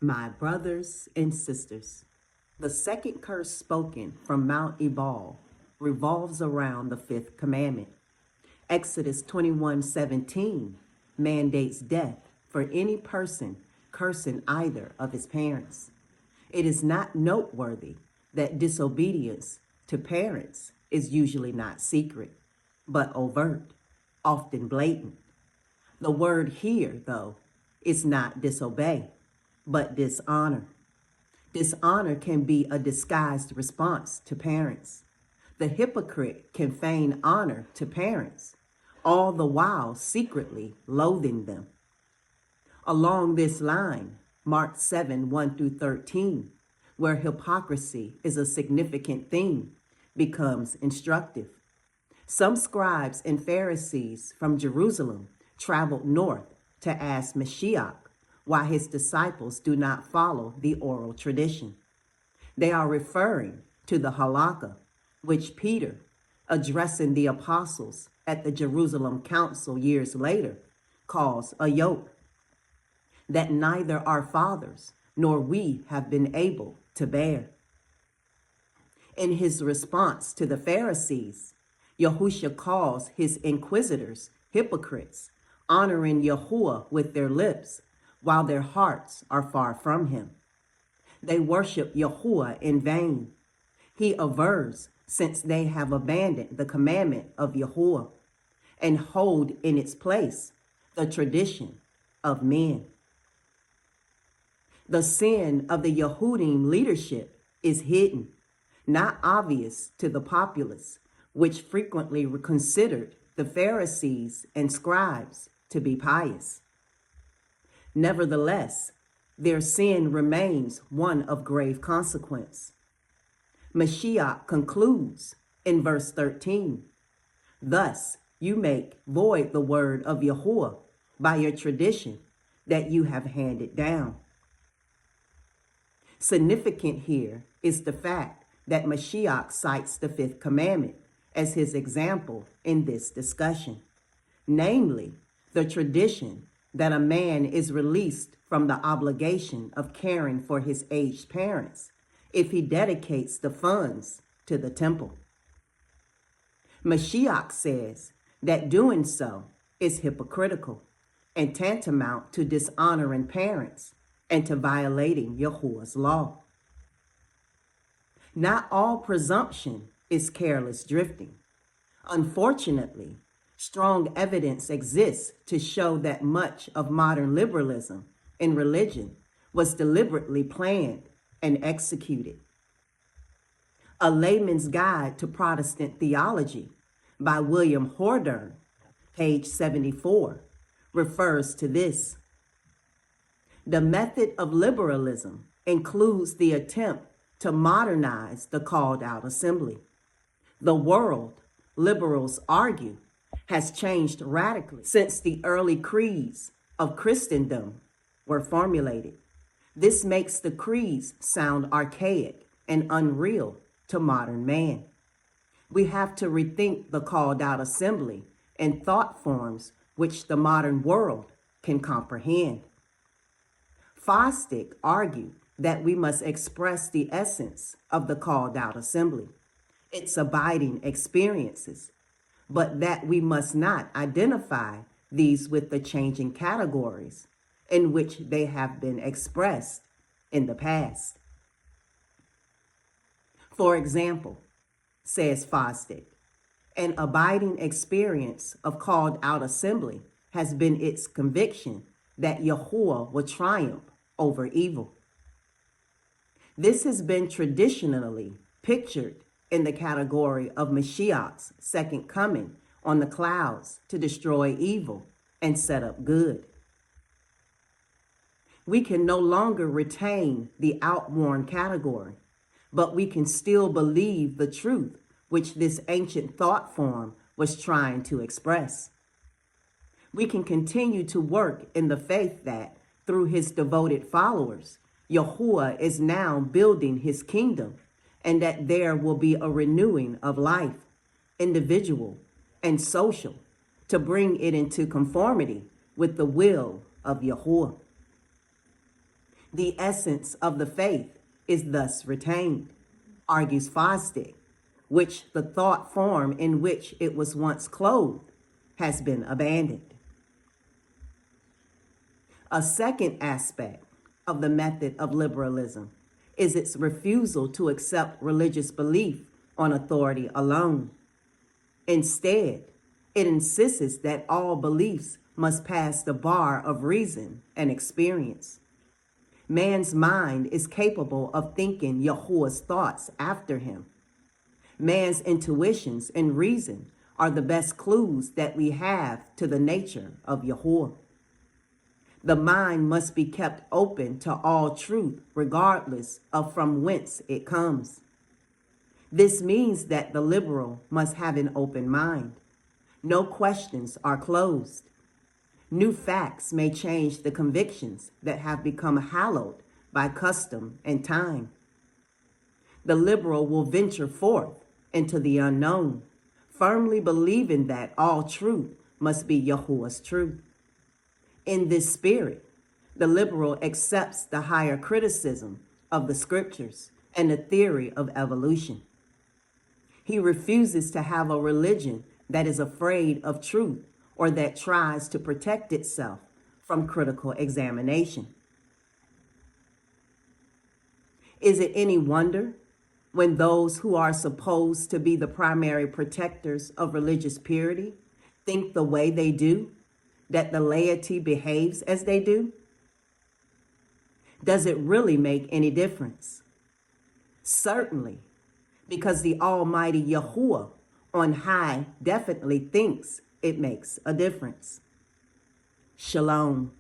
My brothers and sisters, the second curse spoken from Mount Ebal revolves around the fifth commandment. Exodus 21:17 mandates death for any person cursing either of his parents. It is not noteworthy that disobedience to parents is usually not secret, but overt, often blatant. The word here, though, is not disobey, but dishonor. Dishonor can be a disguised response to parents. The hypocrite can feign honor to parents, all the while secretly loathing them. Along this line, Mark 7:1-13, where hypocrisy is a significant theme, becomes instructive. Some scribes and Pharisees from Jerusalem traveled north to ask Mashiach why his disciples do not follow the oral tradition. They are referring to the halakha, which Peter, addressing the apostles at the Jerusalem Council years later, calls a yoke that neither our fathers nor we have been able to bear. In his response to the Pharisees, Yahushua calls his inquisitors hypocrites, honoring Yahuwah with their lips, while their hearts are far from him. They worship Yahuwah in vain. He avers, since they have abandoned the commandment of Yahuwah and hold in its place the tradition of men. The sin of the Yehudim leadership is hidden, not obvious to the populace, which frequently considered the Pharisees and scribes to be pious. Nevertheless, their sin remains one of grave consequence. Mashiach concludes in verse 13, "Thus you make void the word of Yahuwah by your tradition that you have handed down." Significant here is the fact that Mashiach cites the fifth commandment as his example in this discussion, namely the tradition that a man is released from the obligation of caring for his aged parents if he dedicates the funds to the temple. Mashiach says that doing so is hypocritical and tantamount to dishonoring parents and to violating Yahuwah's law. Not all presumption is careless drifting. Unfortunately, strong evidence exists to show that much of modern liberalism in religion was deliberately planned and executed. A Layman's Guide to Protestant Theology by William Hordern, page 74, refers to this. The method of liberalism includes the attempt to modernize the called out assembly. The world, liberals argue, has changed radically since the early creeds of Christendom were formulated. This makes the creeds sound archaic and unreal to modern man. We have to rethink the called out assembly in thought forms which the modern world can comprehend. Fosdick argued that we must express the essence of the called out assembly, its abiding experiences, but that we must not identify these with the changing categories in which they have been expressed in the past. For example, says Fosdick, an abiding experience of called out assembly has been its conviction that Yahuwah will triumph over evil. This has been traditionally pictured in the category of Mashiach's second coming on the clouds to destroy evil and set up good. We can no longer retain the outworn category, but we can still believe the truth which this ancient thought form was trying to express. We can continue to work in the faith that, through his devoted followers, Yahuwah is now building his kingdom, and that there will be a renewing of life, individual and social, to bring it into conformity with the will of Yahuwah. The essence of the faith is thus retained, argues Fosdick, which the thought form in which it was once clothed has been abandoned. A second aspect of the method of liberalism is its refusal to accept religious belief on authority alone. Instead, it insists that all beliefs must pass the bar of reason and experience. Man's mind is capable of thinking Yahuwah's thoughts after him. Man's intuitions and reason are the best clues that we have to the nature of Yahuwah. The mind must be kept open to all truth, regardless of from whence it comes. This means that the liberal must have an open mind. No questions are closed. New facts may change the convictions that have become hallowed by custom and time. The liberal will venture forth into the unknown, firmly believing that all truth must be Yahuwah's truth. In this spirit, the liberal accepts the higher criticism of the scriptures and the theory of evolution. He refuses to have a religion that is afraid of truth or that tries to protect itself from critical examination. Is it any wonder when those who are supposed to be the primary protectors of religious purity think the way they do, that the laity behaves as they do? Does it really make any difference? Certainly, because the Almighty Yahuwah on high definitely thinks it makes a difference. Shalom.